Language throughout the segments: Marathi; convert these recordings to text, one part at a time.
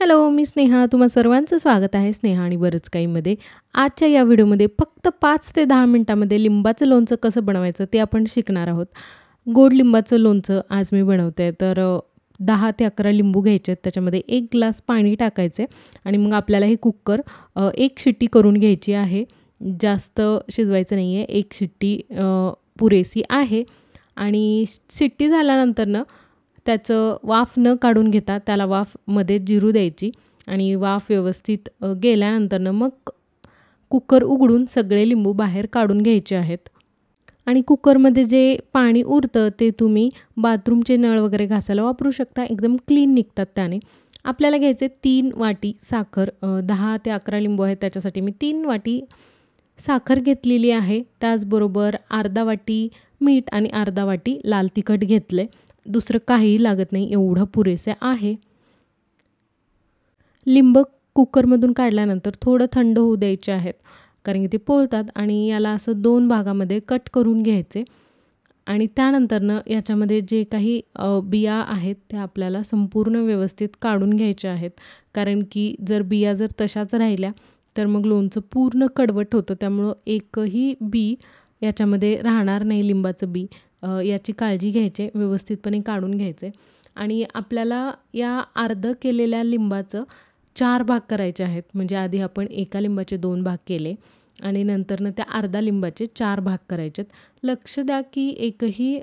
हॅलो, मी स्नेहा. तुम्हा सर्वांचं स्वागत आहे स्नेहा आणि बरंच काहीमध्ये. आजच्या या व्हिडिओमध्ये फक्त 5 ते 10 मिनिटांमध्ये लिंबाचं लोणचं कसं बनवायचं ते आपण शिकणार आहोत. गोड लिंबाचं लोणचं आज मी बनवते. तर 10 ते 11 लिंबू घ्यायचे आहेत. त्याच्यामध्ये 1 ग्लास पाणी टाकायचे आणि मग आपल्याला हे कुकर 1 शिट्टी करून घ्यायची आहे. जास्त शिजवायचं नाही आहे. 1 शिट्टी पुरेसी आहे आणि शिट्टी झाल्यानंतर त्याचं वाफ न काढून घेता त्याला वाफमध्ये जिरू द्यायची आणि वाफ व्यवस्थित गेल्यानंतर मग कुकर उघडून सगळे लिंबू बाहेर काढून घ्यायचे आहेत. आणि कुकरमध्ये जे पाणी उरतं ते तुम्ही बाथरूमचे नळ वगैरे घासायला वापरू शकता. एकदम क्लीन निघतात त्याने. आपल्याला घ्यायचे 3 वाटी साखर. 10 ते 11 लिंबू आहेत त्याच्यासाठी मी 3 वाटी साखर घेतलेली आहे. त्याचबरोबर अर्धा वाटी मीठ आणि अर्धा वाटी लाल तिखट घेतले. दुसरं काहीही लागत नाही, एवढं पुरेसे आहे. लिंब कुकरमधून काढल्यानंतर थोडं थंड होऊ द्यायचे आहेत, कारण की ते पोळतात. आणि याला असं 2 भागामध्ये कट करून घ्यायचे. आणि त्यानंतरनं याच्यामध्ये जे काही बिया आहेत त्या आपल्याला संपूर्ण व्यवस्थित काढून घ्यायच्या आहेत, कारण की बिया जर तशाच राहिल्या तर मग लोणचं पूर्ण कडवट होतं. त्यामुळं एकही बी याच्यामध्ये राहणार नाही. लिंबाचं बी याची काळजी घ्यायची, व्यवस्थितपणे काढून घ्यायचे. आणि आपल्याला या अर्ध केलेल्या लिंबाचं 4 भाग करायचे आहेत. म्हणजे आधी आपण एका लिंबाचे 2 भाग केले आणि नंतरनं त्या अर्धा लिंबाचे 4 भाग करायचे आहेत. लक्ष द्या की एकही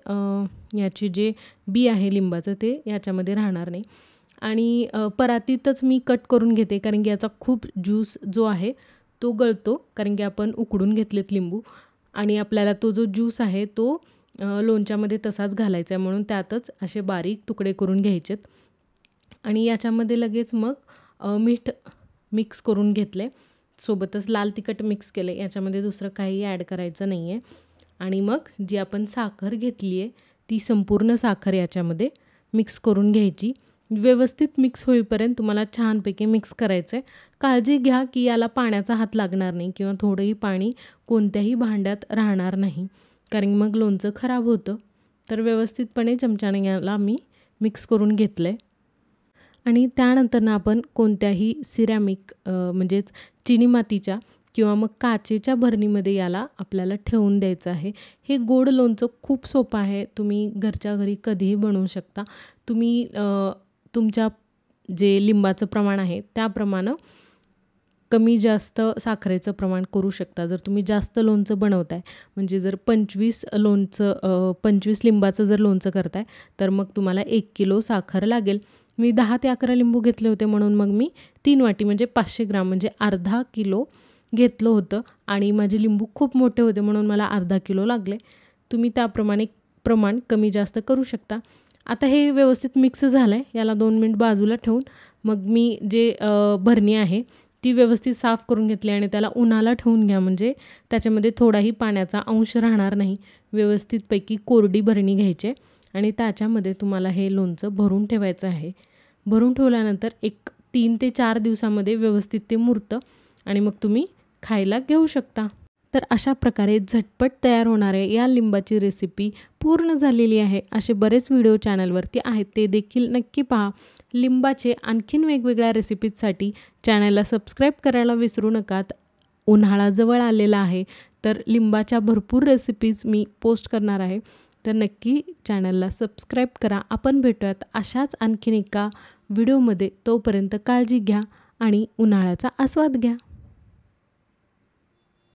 याची जे बी आहे लिंबाचं ते याच्यामध्ये राहणार नाही. आणि परातीतच मी कट करून घेते, कारण की याचा खूप ज्यूस जो आहे तो गळतो, कारण की आपण उकडून घेतलेत लिंबू आणि आपल्याला तो जो ज्यूस आहे तो लोणच्यामध्ये तसाच घालायचा आहे. म्हणून त्यातच असे बारीक तुकडे करून घ्यायचेत. आणि याच्यामध्ये लगेच मग मीठ मिक्स करून घेतले, सोबतच लाल तिखट मिक्स केले. याच्यामध्ये दुसरं काही ॲड करायचं नाही आहे. आणि मग जी आपण साखर घेतली आहे ती संपूर्ण साखर याच्यामध्ये मिक्स करून घ्यायची. व्यवस्थित मिक्स होईपर्यंत तुम्हाला छानपैकी मिक्स करायचं आहे. काळजी घ्या की याला पाण्याचा हात लागणार नाही किंवा थोडंही पाणी कोणत्याही भांड्यात राहणार नाही, कारण मग लोणचं खराब होतं. तर व्यवस्थितपणे चमच्याने याला मी मिक्स करून घेतलं आहे. आणि त्यानंतरनं आपण कोणत्याही सिरॅमिक म्हणजेच चिनी मातीच्या किंवा मग काचेच्या भरणीमध्ये याला आपल्याला ठेवून द्यायचं आहे. हे गोड लोणचं खूप सोपं आहे. तुम्ही घरच्या घरी कधीही बनवू शकता. तुम्ही तुमच्या जे लिंबाचं प्रमाण आहे त्याप्रमाणे कमी जास्त साखरेचं प्रमाण करू शकता. जर तुम्ही जास्त लोणचं बनवताय, म्हणजे जर 25 लिंबाचं जर लोणचं करताय तर मग तुम्हाला 1 किलो साखर लागेल. मी 10 ते 11 लिंबू घेतले होते, म्हणून मग मी 3 वाटी म्हणजे 500 ग्राम म्हणजे अर्धा किलो घेतलं होतं. आणि माझे लिंबू खूप मोठे होते म्हणून मला अर्धा किलो लागले. तुम्ही त्याप्रमाणे प्रमाण कमी जास्त करू शकता. आता हे व्यवस्थित मिक्स झालं आहे. याला 2 मिनिट बाजूला ठेवून मग मी जे भरणी आहे ती व्यवस्थित साफ करून घेतली आणि त्याला उन्हाला ठेवून घ्या, म्हणजे त्याच्यामध्ये थोडाही पाण्याचा अंश राहणार नाही. व्यवस्थितपैकी कोरडी भरणी घ्यायची आणि त्याच्यामध्ये तुम्हाला हे लोणचं भरून ठेवायचं आहे. भरून ठेवल्यानंतर 3 ते 4 दिवसामध्ये व्यवस्थित ते मुरतं आणि मग तुम्ही खायला घेऊ शकता. तर अशा प्रकारे झटपट तयार होणारे या लिंबाची रेसिपी पूर्ण झालेली आहे. असे बरेच व्हिडिओ चॅनलवरती आहेत, ते देखील नक्की पहा. लिंबाचे आणखीन वेगवेगळ्या रेसिपीजसाठी चॅनलला सबस्क्राईब करायला विसरू नका. उन्हाळा जवळ आलेला आहे तर लिंबाच्या भरपूर रेसिपीज मी पोस्ट करणार आहे, तर नक्की चॅनलला सबस्क्राईब करा. आपण भेटूयात अशाच आणखीन एका व्हिडिओमध्ये. तोपर्यंत काळजी घ्या आणि उन्हाळ्याचा आस्वाद घ्या.